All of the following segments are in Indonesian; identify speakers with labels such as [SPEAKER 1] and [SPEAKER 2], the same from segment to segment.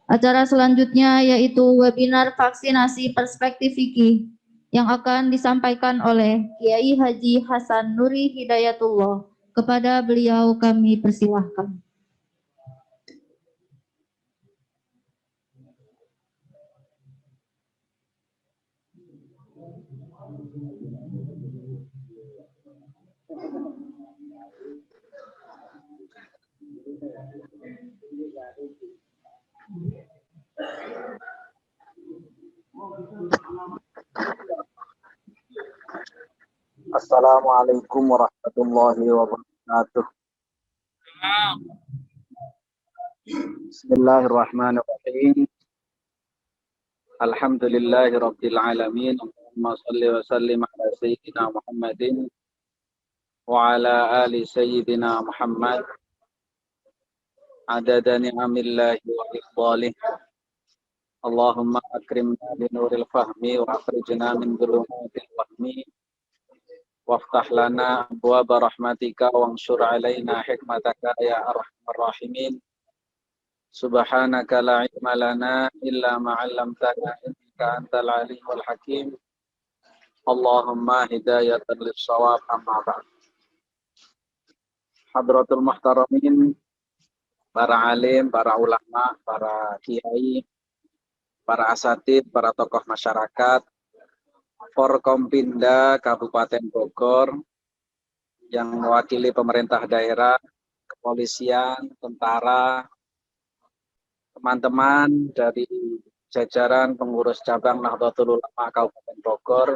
[SPEAKER 1] Acara selanjutnya yaitu webinar vaksinasi perspektif fikih yang akan disampaikan oleh Kiai Haji Hasan Nuri Hidayatullah. Kepada beliau kami persilahkan.
[SPEAKER 2] Assalamualaikum warahmatullahi wabarakatuh. Bismillahirrahmanirrahim. Alhamdulillahi rabbil alamin. Allahumma salli wa sallim ala sayyidina Muhammadin wa ala ali sayyidina Muhammad adada ni'amillahi wa ifdalih. Allahumma akrimna binuril fahmi wa akhrijna min dhulumatil wahmi waftah lana abwaaba rahmatika wanshur alaina hikmataka ya arhamar rahimin. Subhanaka la ilma lana illa ma 'allamtana innaka antal alimul hakim. Allahumma hidayatan lis-shawab amma ba'd. Hadratul muhtaramin, para alim, para ulama, para kiai, para asatid, para tokoh masyarakat, Forkompinda Kabupaten Bogor yang mewakili pemerintah daerah, kepolisian, tentara, teman-teman dari jajaran pengurus cabang Nahdlatul Ulama Kabupaten Bogor,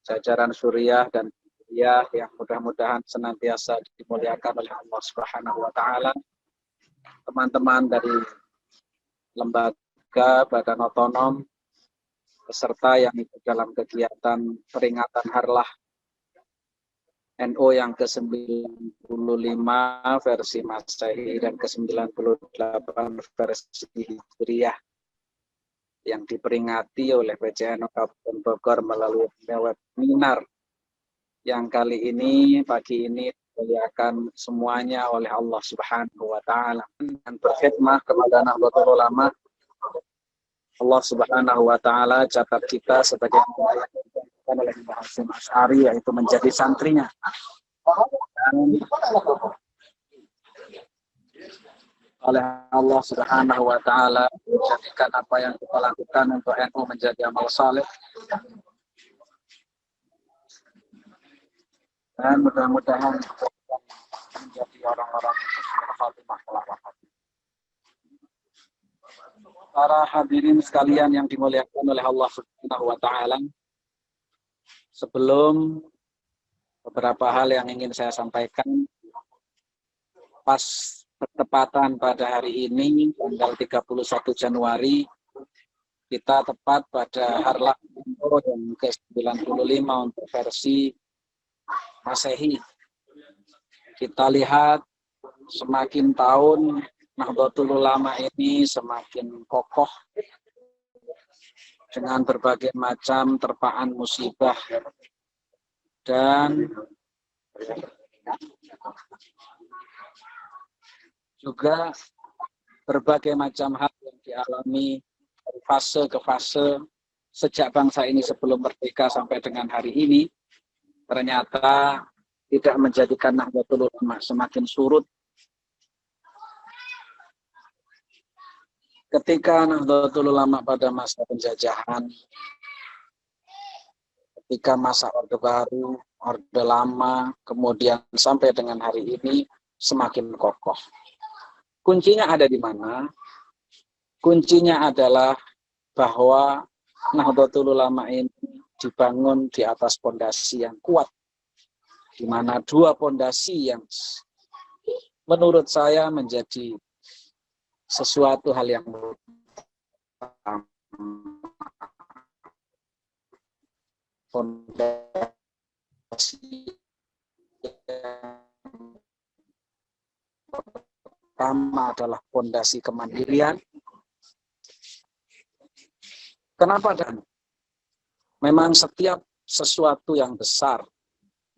[SPEAKER 2] jajaran Suriah dan Suriah yang mudah-mudahan senantiasa dimuliakan oleh Allah Subhanahu wa taala. Teman-teman dari lembaga, badan otonom, peserta yang ikut dalam kegiatan peringatan Harlah NU yang ke-95 versi Masehi dan ke-98 versi Hijriah yang diperingati oleh PCNU Kabupaten Bogor melalui webinar yang kali ini, pagi ini dimuliakan semuanya oleh Allah Subhanahu wa taala dan berkhidmah kepada Nahdlatul Ulama. Allah Subhanahu wa taala catat kita sebagai yang dilakukan oleh Mbah Hasyim Asy'ari, yaitu menjadi santrinya. Dan oleh Allah Subhanahu wa taala menjadikan apa yang kita lakukan untuk NU menjadi amal saleh. Dan mudah-mudahan menjadi orang-orang yang berkhatimah kelak. Para hadirin sekalian yang dimuliakan oleh Allah Subhanahu wa taala, sebelum beberapa hal yang ingin saya sampaikan, pas bertepatan pada hari ini tanggal 31 Januari, kita tepat pada Harlah yang ke-95 untuk versi Masehi. Kita lihat semakin tahun Nahdlatul Ulama ini semakin kokoh dengan berbagai macam terpaan musibah dan juga berbagai macam hal yang dialami dari fase ke fase sejak bangsa ini sebelum merdeka sampai dengan hari ini, ternyata tidak menjadikan Nahdlatul Ulama semakin surut. Ketika Nahdlatul Ulama pada masa penjajahan, ketika masa Orde Baru, Orde Lama, kemudian sampai dengan hari ini semakin kokoh. Kuncinya ada di mana? Kuncinya adalah bahwa Nahdlatul Ulama ini dibangun di atas pondasi yang kuat, di mana dua pondasi yang menurut saya menjadi sesuatu hal yang fondasi pertama adalah fondasi kemandirian. Kenapa? Dan memang setiap sesuatu yang besar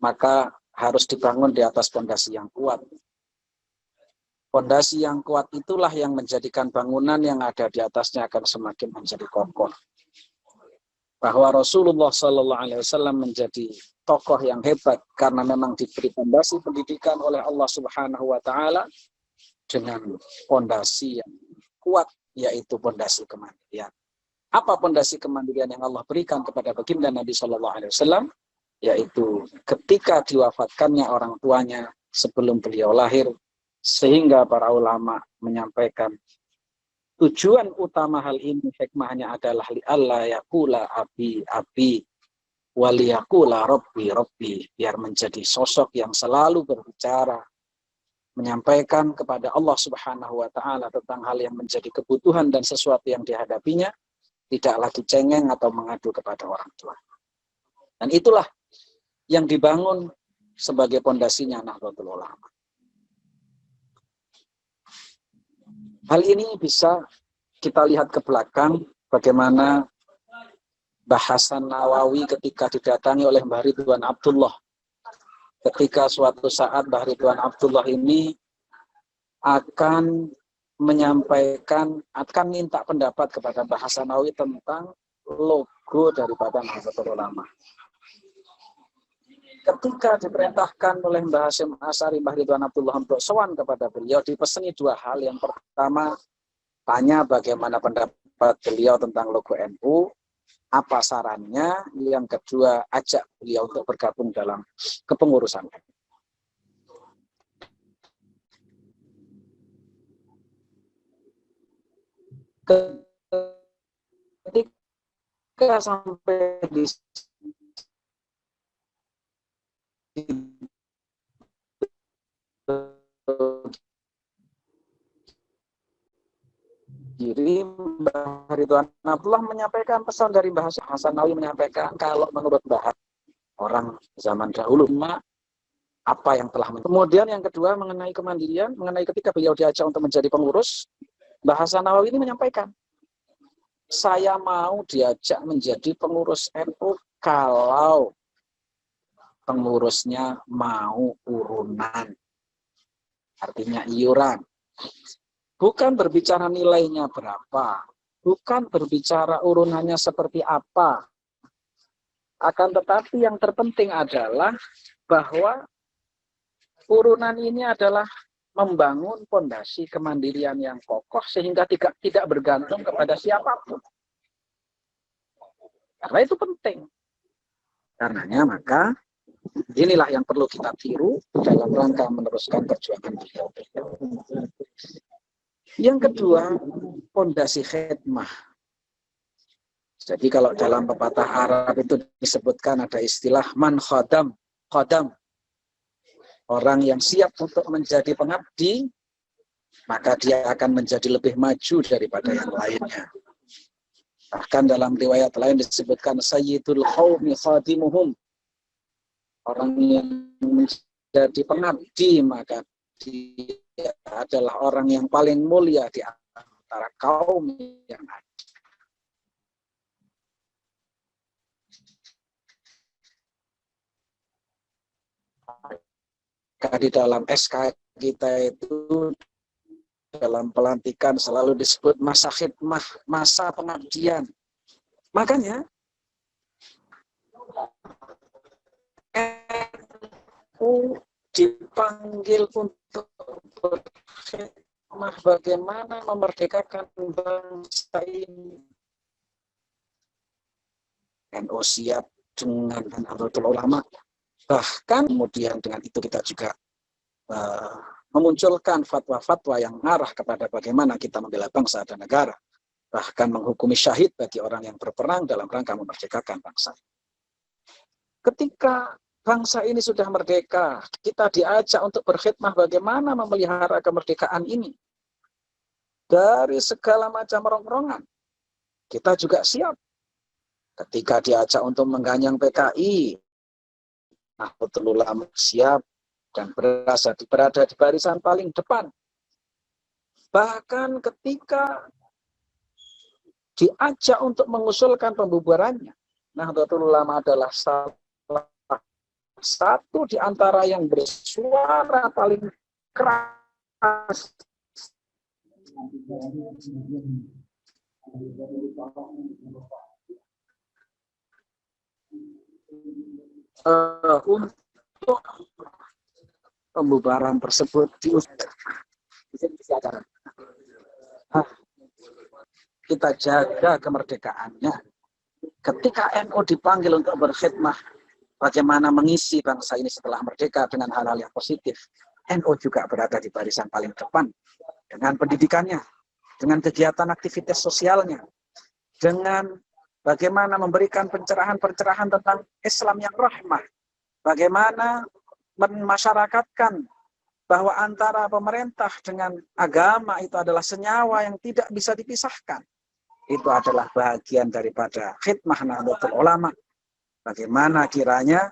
[SPEAKER 2] maka harus dibangun di atas fondasi yang kuat. Pondasi yang kuat itulah yang menjadikan bangunan yang ada di atasnya akan semakin menjadi kokoh. Bahwa Rasulullah SAW menjadi tokoh yang hebat karena memang diberi pondasi pendidikan oleh Allah Subhanahu wa taala dengan pondasi yang kuat, yaitu pondasi kemandirian. Apa pondasi kemandirian yang Allah berikan kepada baginda Nabi SAW? Yaitu ketika diwafatkannya orang tuanya sebelum beliau lahir, sehingga para ulama menyampaikan tujuan utama hal ini, hikmahnya adalah li'alla yaqula abi waliyaqula rabbi, biar menjadi sosok yang selalu berbicara, menyampaikan kepada Allah Subhanahu wa taala tentang hal yang menjadi kebutuhan dan sesuatu yang dihadapinya, tidak lagi cengeng atau mengadu kepada orang tua. Dan itulah yang dibangun sebagai pondasinya Nahdlatul Ulama. Hal ini bisa kita lihat ke belakang bagaimana bahasan Nawawi ketika didatangi oleh Mbah Ridwan Abdullah. Ketika suatu saat Mbah Ridwan Abdullah ini akan menyampaikan, akan minta pendapat kepada Mbah Hasan Nawawi tentang logo daripada Nahdlatul Ulama. Ketika diperintahkan oleh Mbah Hasyim Asy'ari, Mbah Ridwan Abdullah untuk sowan kepada beliau, dipeseni dua hal. Yang pertama, tanya bagaimana pendapat beliau tentang logo NU, apa sarannya. Yang kedua, ajak beliau untuk bergabung dalam kepengurusan. Ketika sampai di kiri, Mbah Ridwan Abdullah menyampaikan pesan dari Mbah Hasan Nawawi, menyampaikan kalau menurut Mbah orang zaman dahulu apa yang telah. Kemudian yang kedua mengenai kemandirian, mengenai ketika beliau diajak untuk menjadi pengurus, Mbah Hasan Nawawi ini menyampaikan, saya mau diajak menjadi pengurus NU kalau pengurusnya mau urunan, artinya iuran. Bukan berbicara nilainya berapa, bukan berbicara urunannya seperti apa. Akan tetapi yang terpenting adalah bahwa urunan ini adalah membangun pondasi kemandirian yang kokoh sehingga tidak bergantung kepada siapapun. Karena itu penting. Karenanya maka inilah yang perlu kita tiru dalam rangka meneruskan perjuangan beliau. Yang kedua, pondasi khidmah. Jadi kalau dalam pepatah Arab itu disebutkan ada istilah man khadam. Orang yang siap untuk menjadi pengabdi, maka dia akan menjadi lebih maju daripada yang lainnya. Bahkan dalam riwayat lain disebutkan sayyidul qaumi khadimuhum. Orang yang menjadi pengabdi, maka dia adalah orang yang paling mulia di antara kaum yang ada. Di dalam SK kita itu dalam pelantikan selalu disebut masa khidmah, masa pengabdian. Makanya dipanggil untuk berkhidmah bagaimana memerdekakan bangsa ini. NU siap dengan Nahdlatul Ulama. Bahkan kemudian dengan itu kita juga memunculkan fatwa-fatwa yang mengarah kepada bagaimana kita membela bangsa dan negara. Bahkan menghukumi syahid bagi orang yang berperang dalam rangka memerdekakan bangsa. Ketika bangsa ini sudah merdeka, kita diajak untuk berkhidmah bagaimana memelihara kemerdekaan ini. Dari segala macam rongrongan, kita juga siap. Ketika diajak untuk mengganyang PKI, Nahdlatul Ulama siap dan berada di barisan paling depan. Bahkan ketika diajak untuk mengusulkan pembubarannya, Nahdlatul Ulama adalah salah satu di antara yang bersuara paling keras untuk pembubaran tersebut kita jaga kemerdekaannya. Ketika NU dipanggil untuk berkhidmah, bagaimana mengisi bangsa ini setelah merdeka dengan hal-hal yang positif, NU juga berada di barisan paling depan dengan pendidikannya, dengan kegiatan aktivitas sosialnya, dengan bagaimana memberikan pencerahan-pencerahan tentang Islam yang rahmah, bagaimana memasyarakatkan bahwa antara pemerintah dengan agama itu adalah senyawa yang tidak bisa dipisahkan. Itu adalah bagian daripada khidmah Nahdlatul Ulama. Bagaimana kiranya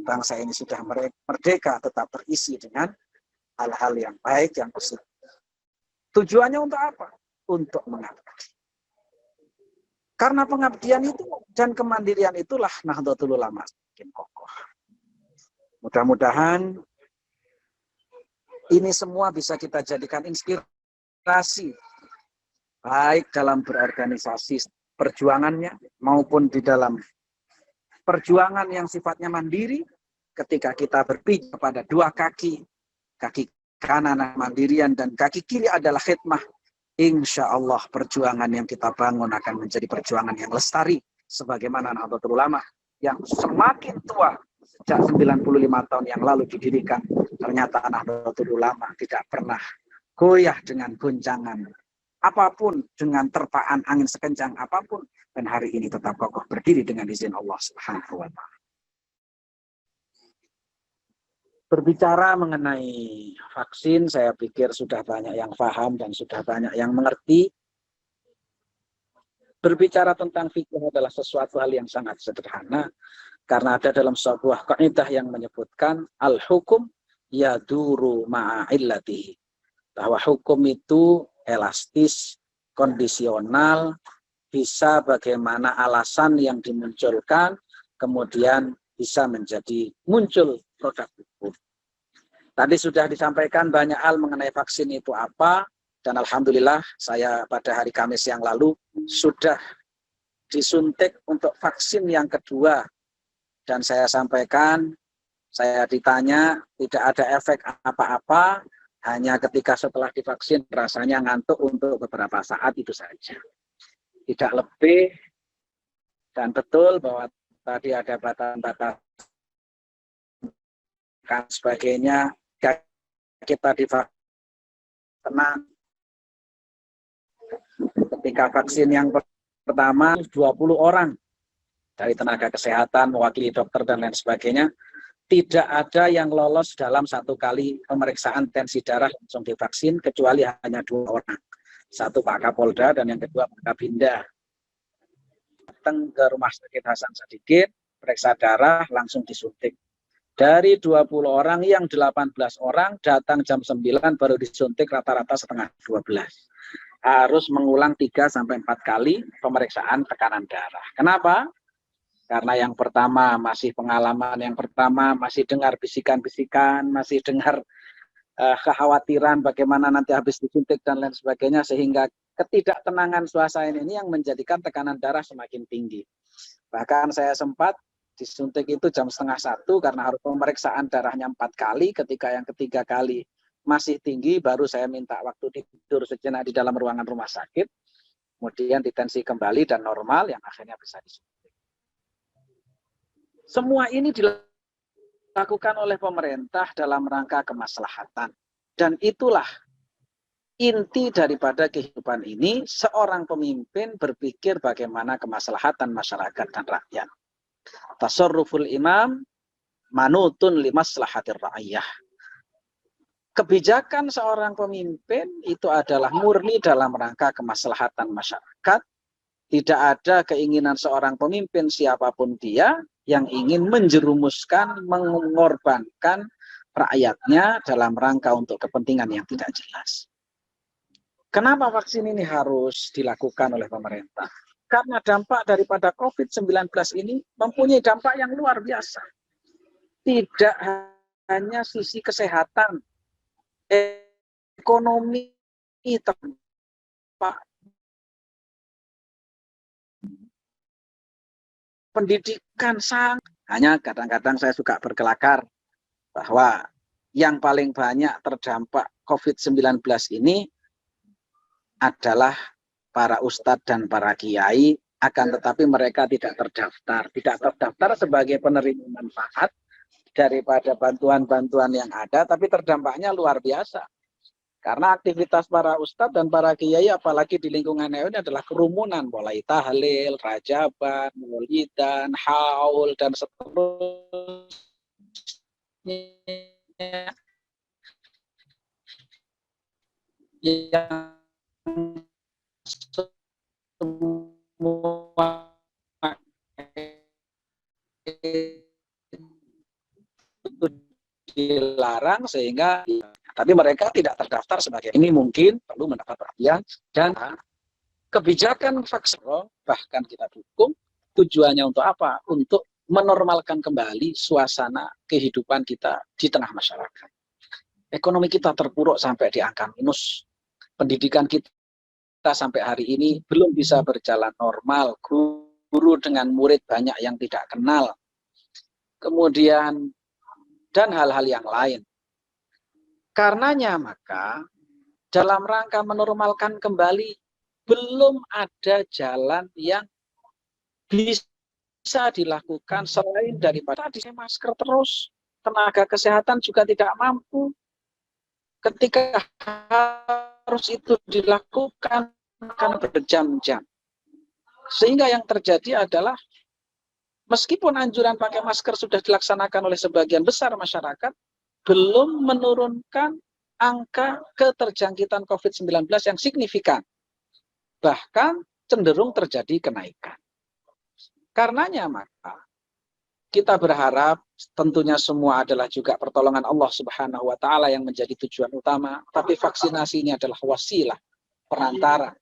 [SPEAKER 2] bangsa ini sudah merdeka tetap terisi dengan hal-hal yang baik, yang positif. Tujuannya untuk apa? Untuk mengabdi. Karena pengabdian itu dan kemandirian itulah Nahdlatul Ulama semakin kokoh. Mudah-mudahan ini semua bisa kita jadikan inspirasi, baik dalam berorganisasi perjuangannya maupun di dalam perjuangan yang sifatnya mandiri. Ketika kita berpijak pada dua kaki kanan mandirian dan kaki kiri adalah khidmah, insya Allah perjuangan yang kita bangun akan menjadi perjuangan yang lestari, sebagaimana Nahdlatul Ulama yang semakin tua sejak 95 tahun yang lalu didirikan. Ternyata Nahdlatul Ulama tidak pernah goyah dengan goncangan apapun, dengan terpaan angin sekencang apapun, dan hari ini tetap kokoh berdiri dengan izin Allah Subhanahu wa Ta'ala. Berbicara mengenai vaksin, saya pikir sudah banyak yang paham dan sudah banyak yang mengerti. Berbicara tentang fikih adalah sesuatu hal yang sangat sederhana, karena ada dalam sebuah kaidah yang menyebutkan al-hukum yaduru ma'illatihi, bahwa hukum itu elastis, kondisional, bisa bagaimana alasan yang dimunculkan, kemudian bisa menjadi muncul produk hukum. Tadi sudah disampaikan banyak hal mengenai vaksin itu apa, dan alhamdulillah saya pada hari Kamis yang lalu sudah disuntik untuk vaksin yang kedua, dan saya sampaikan, saya ditanya tidak ada efek apa-apa, hanya ketika setelah divaksin rasanya ngantuk untuk beberapa saat itu saja. Tidak lebih, dan betul bahwa tadi ada batasan-batasan dan sebagainya. Kita divaksin tenang. Ketika vaksin yang pertama 20 orang dari tenaga kesehatan, mewakili dokter dan lain sebagainya, tidak ada yang lolos dalam satu kali pemeriksaan tensi darah langsung divaksin, kecuali hanya 2 orang. Satu Pak Kapolda dan yang kedua Pak Kabinda. Datang ke Rumah Sakit Hasan Sadikin, periksa darah, langsung disuntik. Dari 20 orang yang 18 orang datang jam 9 baru disuntik rata-rata setengah 12. Harus mengulang 3-4 kali pemeriksaan tekanan darah. Kenapa? Karena yang pertama masih pengalaman, yang pertama masih dengar bisikan-bisikan, masih dengar kekhawatiran bagaimana nanti habis disuntik dan lain sebagainya, sehingga ketidaktenangan suasana ini yang menjadikan tekanan darah semakin tinggi. Bahkan saya sempat disuntik itu jam 12:30 karena harus pemeriksaan darahnya 4 kali, ketika yang ketiga kali masih tinggi, baru saya minta waktu tidur sejenak di dalam ruangan rumah sakit, kemudian ditensi kembali dan normal, yang akhirnya bisa disuntik. Semua ini dilakukan oleh pemerintah dalam rangka kemaslahatan. Dan itulah inti daripada kehidupan ini, seorang pemimpin berpikir bagaimana kemaslahatan masyarakat dan rakyat. Tasarruful imam manutun limaslahatir ra'iyah. Kebijakan seorang pemimpin itu adalah murni dalam rangka kemaslahatan masyarakat. Tidak ada keinginan seorang pemimpin siapapun dia yang ingin menjerumuskan, mengorbankan rakyatnya dalam rangka untuk kepentingan yang tidak jelas. Kenapa vaksin ini harus dilakukan oleh pemerintah? Karena dampak daripada COVID-19 ini mempunyai dampak yang luar biasa. Tidak hanya sisi kesehatan, ekonomi terdampak, pendidikan hanya kadang-kadang saya suka berkelakar bahwa yang paling banyak terdampak COVID-19 ini adalah para ustadz dan para kiai, akan tetapi mereka tidak terdaftar sebagai penerima manfaat daripada bantuan-bantuan yang ada, tapi terdampaknya luar biasa. Karena aktivitas para ustadz dan para kiai, apalagi di lingkungan NU ini adalah kerumunan, mulai tahlil, rajaban, maulidan, haul, dan seterusnya. Yang semua itu dilarang, sehingga tapi mereka tidak terdaftar sebagai ini, mungkin perlu mendapat perhatian. Dan kebijakan vaksin bahkan kita dukung, tujuannya untuk apa? Untuk menormalkan kembali suasana kehidupan kita di tengah masyarakat. Ekonomi kita terpuruk sampai di angka minus. Pendidikan kita sampai hari ini belum bisa berjalan normal. Guru dengan murid banyak yang tidak kenal. Kemudian dan hal-hal yang lain. Karenanya maka dalam rangka menormalkan kembali, belum ada jalan yang bisa dilakukan selain daripada pakai masker terus. Tenaga kesehatan juga tidak mampu. Ketika harus itu dilakukan karena berjam-jam. Sehingga yang terjadi adalah meskipun anjuran pakai masker sudah dilaksanakan oleh sebagian besar masyarakat, belum menurunkan angka keterjangkitan COVID-19 yang signifikan. Bahkan cenderung terjadi kenaikan. Karenanya maka kita berharap tentunya semua adalah juga pertolongan Allah Subhanahu wa Ta'ala yang menjadi tujuan utama. Tapi vaksinasi ini adalah wasilah, perantara.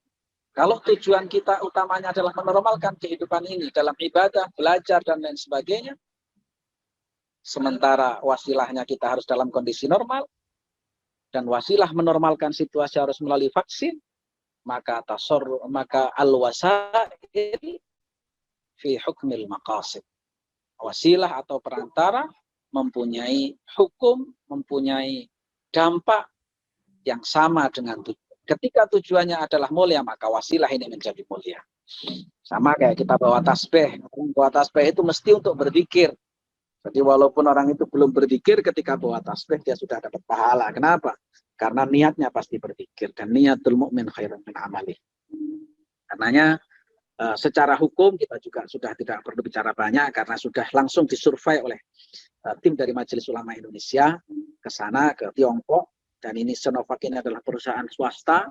[SPEAKER 2] Kalau tujuan kita utamanya adalah menormalkan kehidupan ini dalam ibadah, belajar, dan lain sebagainya, sementara wasilahnya kita harus dalam kondisi normal, dan wasilah menormalkan situasi harus melalui vaksin, maka al-wasail fi hukmil maqasid. Wasilah atau perantara mempunyai hukum, mempunyai dampak yang sama dengan tujuan. Ketika tujuannya adalah mulia, maka wasilah ini menjadi mulia. Sama kayak kita bawa tasbih. Bawa tasbih itu mesti untuk berzikir. Jadi walaupun orang itu belum berzikir, ketika bawa tasbih dia sudah dapat pahala. Kenapa? Karena niatnya pasti berzikir, dan niatul mukmin khairun min amali. Karenanya secara hukum kita juga sudah tidak perlu bicara banyak, karena sudah langsung disurvei oleh tim dari Majelis Ulama Indonesia ke sana, ke Tiongkok. Dan ini Sinovac ini adalah perusahaan swasta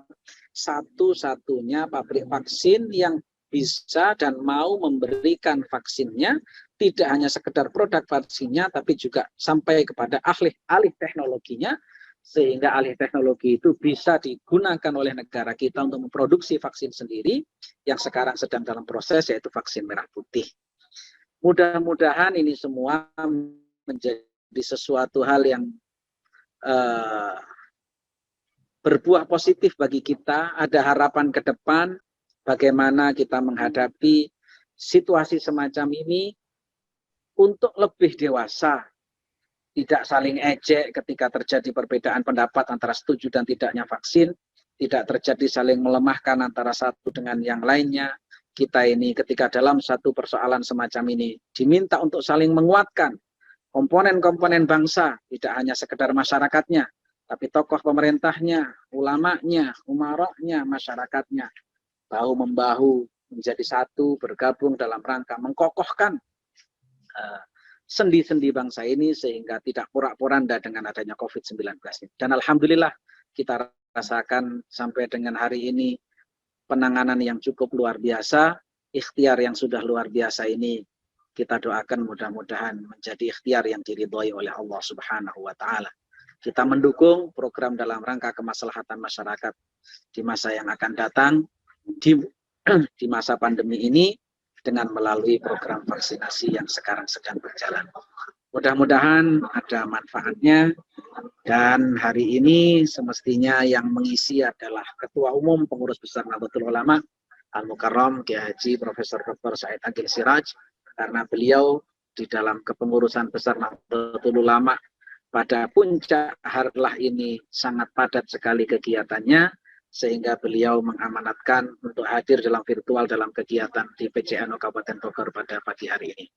[SPEAKER 2] satu-satunya pabrik vaksin yang bisa dan mau memberikan vaksinnya, tidak hanya sekedar produk vaksinnya, tapi juga sampai kepada alih teknologinya, sehingga alih teknologi itu bisa digunakan oleh negara kita untuk memproduksi vaksin sendiri, yang sekarang sedang dalam proses, yaitu vaksin merah putih. Mudah-mudahan ini semua menjadi sesuatu hal yang berbuah positif bagi kita. Ada harapan ke depan, bagaimana kita menghadapi situasi semacam ini untuk lebih dewasa, tidak saling ejek ketika terjadi perbedaan pendapat antara setuju dan tidaknya vaksin, tidak terjadi saling melemahkan antara satu dengan yang lainnya. Kita ini ketika dalam satu persoalan semacam ini diminta untuk saling menguatkan komponen-komponen bangsa, tidak hanya sekedar masyarakatnya, tapi tokoh pemerintahnya, ulamanya, umaroknya, masyarakatnya, bahu-membahu menjadi satu, bergabung dalam rangka mengkokohkan sendi-sendi bangsa ini sehingga tidak porak-poranda dengan adanya COVID-19 ini. Dan alhamdulillah kita rasakan sampai dengan hari ini penanganan yang cukup luar biasa, ikhtiar yang sudah luar biasa ini kita doakan mudah-mudahan menjadi ikhtiar yang diridhoi oleh Allah Subhanahu wa Ta'ala. Kita mendukung program dalam rangka kemaslahatan masyarakat di masa yang akan datang, di masa pandemi ini, dengan melalui program vaksinasi yang sekarang sedang berjalan. Mudah-mudahan ada manfaatnya, dan hari ini semestinya yang mengisi adalah Ketua Umum Pengurus Besar Nahdlatul Ulama Al-Mukarram Kiai Haji Profesor Dr. Said Agil Siraj, karena beliau di dalam kepengurusan besar Nahdlatul Ulama pada puncak harlah ini sangat padat sekali kegiatannya, sehingga beliau mengamanatkan untuk hadir dalam virtual dalam kegiatan di PJNU Kabupaten Bogor pada pagi hari ini.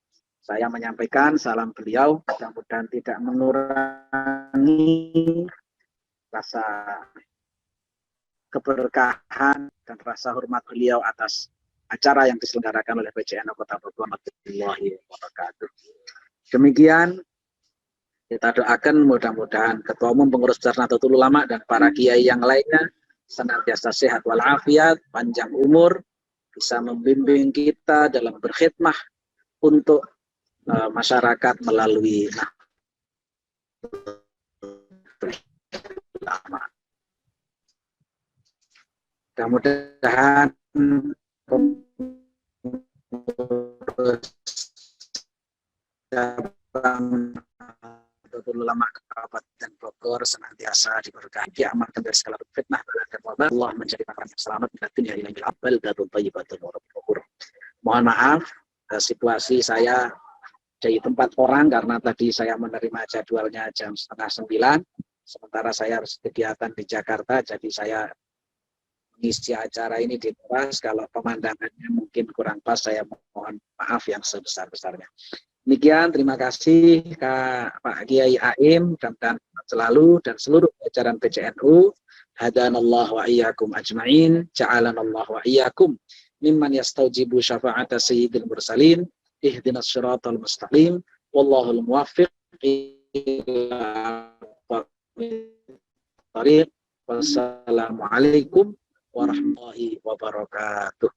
[SPEAKER 2] Saya menyampaikan salam beliau, mudah-mudahan tidak mengurangi rasa keberkahan dan rasa hormat beliau atas acara yang diselenggarakan oleh PJNU Kota Bogor. Demikian, kita doakan mudah-mudahan Ketua Umum Pengurus Besar Nahdlatul Ulama dan para kiai yang lainnya senantiasa sehat walafiat, panjang umur, bisa membimbing kita dalam berkhidmah untuk masyarakat melalui ulama. Mudah-mudahan ulama Kabupaten Bogor senantiasa diberkahi, diamankan dari segala fitnah dan wabah. Allah menjadikan orang yang selamat di dunia ilal abal dan thayyibatul murabur. Mohon maaf, situasi saya di tempat orang karena tadi saya menerima jadwalnya jam 8:30, sementara saya harus kegiatan di Jakarta, jadi saya mengisi acara ini di teras. Kalau pemandangannya mungkin kurang pas, saya mohon maaf yang sebesar-besarnya. Demikian, terima kasih Pak Kiai Aim dan selalu dan seluruh jajaran PJNU. Hadanallah wa iyyakum ajma'in, ja'alanallah wa iyyakum mimman yastaujibu syafa'ata sayyidil mursalin, ihdinas syiratal mustaqim, wallahul muwaffiq ila thariq. Wassalamualaikum warahmatullahi wabarakatuh.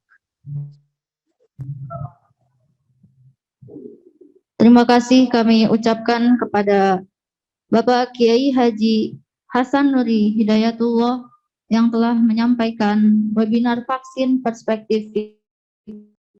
[SPEAKER 1] Terima kasih kami ucapkan kepada Bapak Kiai Haji Hasan Nuri Hidayatullah yang telah menyampaikan webinar vaksin perspektif